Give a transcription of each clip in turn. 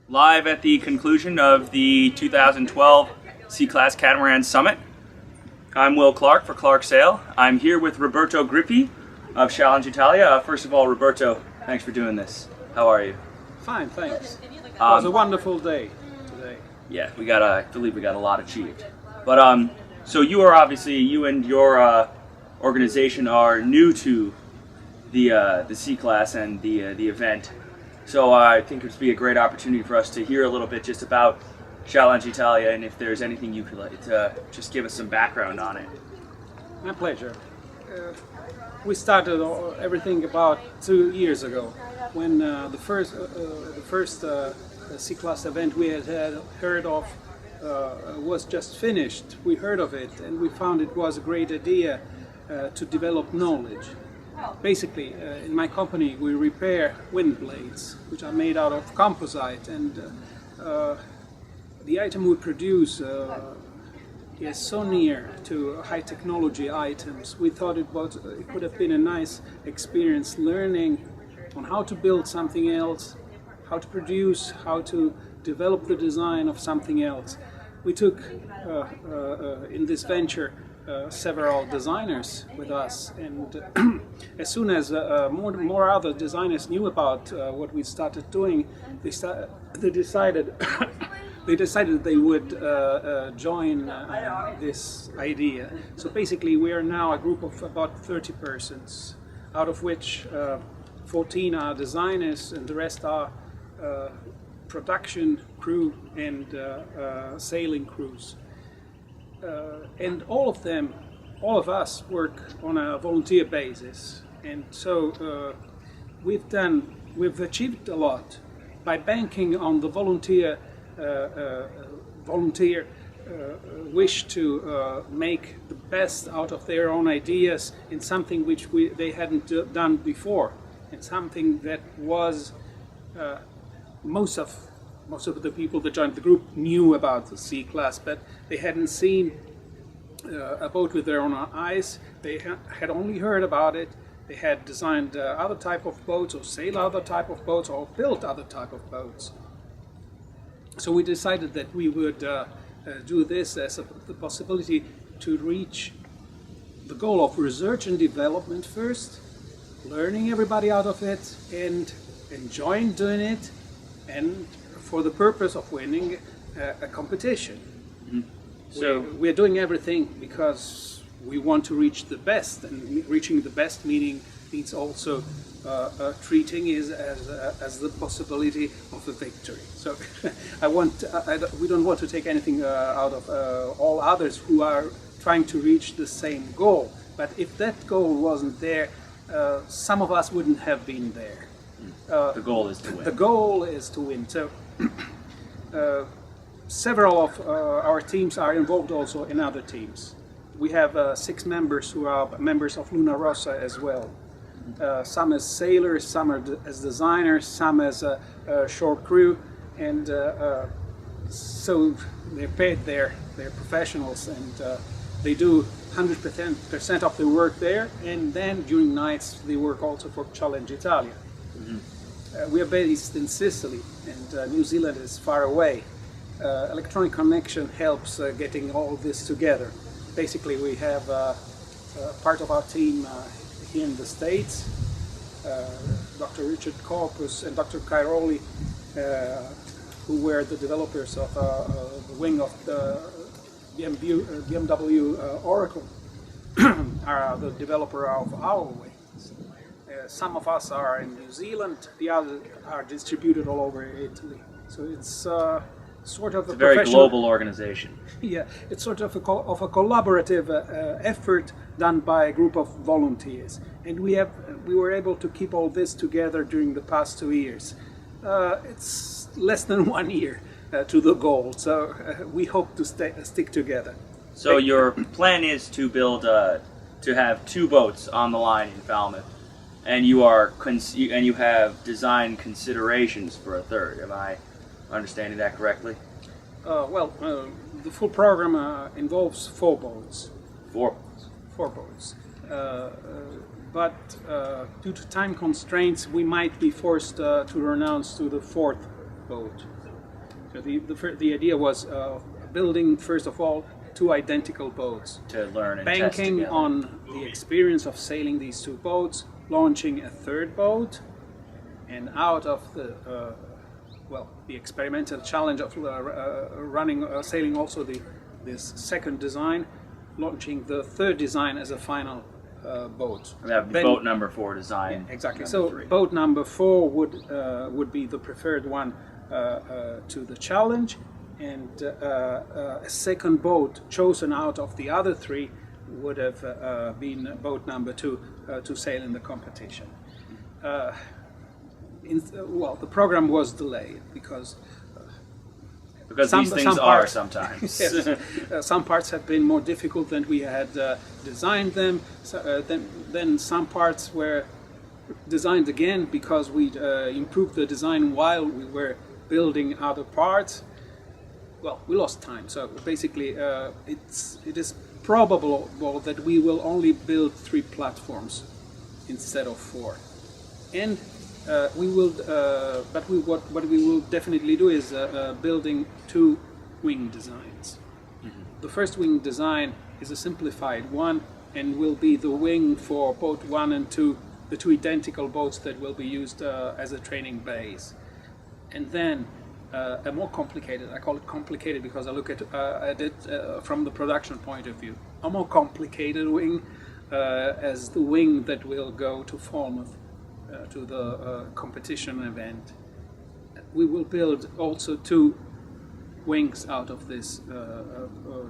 Live at the conclusion of the 2012 C-Class Catamaran Summit. I'm Will Clark for ClarkSail. I'm here with Roberto Grippi of Challenge Italia. First of all, Roberto, thanks for doing this. How are you? Fine, thanks. It was a wonderful day today. Yeah, I believe we got a lot achieved. But so you and your organization are new to the C-Class and the event. So I think it would be a great opportunity for us to hear a little bit just about Challenge Italia, and if there's anything you could like to just give us some background on it. My pleasure. We started everything about 2 years ago, when the first C-Class event we had heard of was just finished. We heard of it, and we found it was a great idea to develop knowledge. Basically, in my company, we repair wind blades, which are made out of composite, and the item we produce is so near to high technology items. We thought it could have been a nice experience learning on how to build something else, how to produce, how to develop the design of something else. We took in this venture several designers with us, and as soon as more other designers knew about what we started doing, they decided they would join this idea. So basically, we are now a group of about 30 persons, out of which 14 are designers, and the rest are production crew and sailing crews. And all of us work on a volunteer basis, and so we've achieved a lot by banking on the volunteer wish to make the best out of their own ideas in something which they hadn't done before, and something that was most of the people that joined the group knew about the C-Class, but they hadn't seen a boat with their own eyes. They had only heard about it. They had designed other type of boats, or sailed other type of boats, or built other type of boats. So we decided that we would do this as the possibility to reach the goal of research and development first, learning everybody out of it, and enjoying doing it, and for the purpose of winning a competition. Mm-hmm. So we're doing everything because we want to reach the best, and reaching the best means also treating it as the possibility of a victory. So we don't want to take anything out of all others who are trying to reach the same goal. But if that goal wasn't there, some of us wouldn't have been there. The goal is to win. The goal is to win. So several of our teams are involved also in other teams. We have 6 members who are members of Luna Rossa as well. Some as sailors, some as designers, some as shore crew, and so they're paid there. They're professionals, and they do 100% of the work there, and then during nights they work also for Challenge Italia. Mm-hmm. We are based in Sicily, and New Zealand is far away. Electronic connection helps getting all this together. Basically, we have part of our team here in the States, Dr. Richard Corpus and Dr. Cairoli, who were the developers of the wing of the BMW Oracle, are the developer of our wings. Some of us are in New Zealand, the others are distributed all over Italy. So it's sort of a very global organization. Yeah, it's sort of a collaborative effort done by a group of volunteers, and we were able to keep all this together during the past 2 years. It's less than 1 year to the goal, so we hope to stick together. So your plan is to build to have 2 boats on the line in Falmouth, and you have design considerations for a third. Am I understanding that correctly? The full program involves 4 boats. 4 boats. 4 boats. But due to time constraints, we might be forced to renounce to the 4th boat. The idea was building, first of all, two identical boats. To learn and test Banking together. on the experience of sailing these two boats, launching a third boat, and out of the experimental challenge of sailing also this second design, launching the third design as a final boat. That would be boat number 4 design. Yeah, exactly. Number So 3. boat number 4 would be the preferred one to the challenge, and a second boat chosen out of the other 3 would have been boat number 2 to sail in the competition. The program was delayed because these things are sometimes. Yes, some parts have been more difficult than we had designed them. Then some parts were designed again because we improved the design while we were building other parts. Well, we lost time. So basically, it is probable that we will only build 3 platforms instead of 4, and we will. But what we will definitely do is building 2 wing designs. Mm-hmm. The first wing design is a simplified one and will be the wing for boat 1 and 2, the 2 identical boats that will be used as a training base. And then a more complicated, I call it complicated because I look at it from the production point of view, a more complicated wing as the wing that will go to Falmouth to the competition event. We will build also 2 wings out of this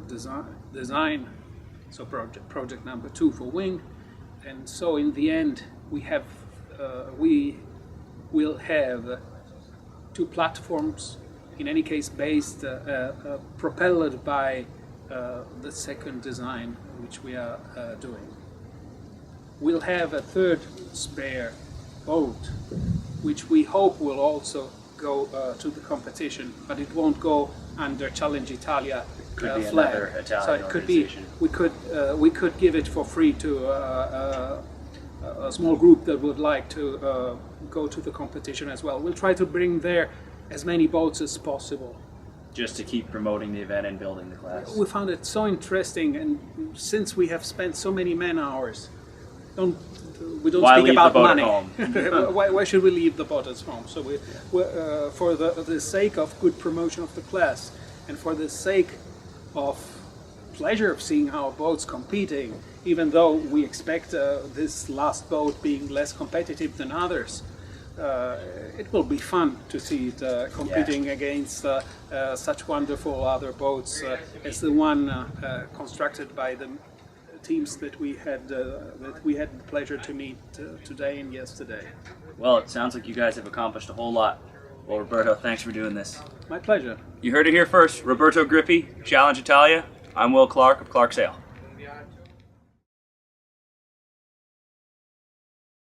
design. So project number 2 for wing, and so in the end we will have 2 platforms, in any case based propelled by the second design which we are doing. We'll have a third spare boat which we hope will also go to the competition, but it won't go under Challenge Italia Could be flag. another Italian So it could be organization. we could give it for free to a small group that would like to go to the competition as well. We'll try to bring there as many boats as possible. Just to keep promoting the event and building the class. We found it so interesting, and since we have spent so many man hours, we don't Why speak leave about the boat money. at home? Why should we leave the boat at home? So for the sake of good promotion of the class, and for the sake of pleasure of seeing our boats competing, even though we expect this last boat being less competitive than others, it will be fun to see it competing against such wonderful other boats as the one constructed by the teams that we had the pleasure to meet today and yesterday. Well, it sounds like you guys have accomplished a whole lot. Well, Roberto, thanks for doing this. My pleasure. You heard it here first. Roberto Grippi, Challenge Italia. I'm Will Clark of ClarkSail.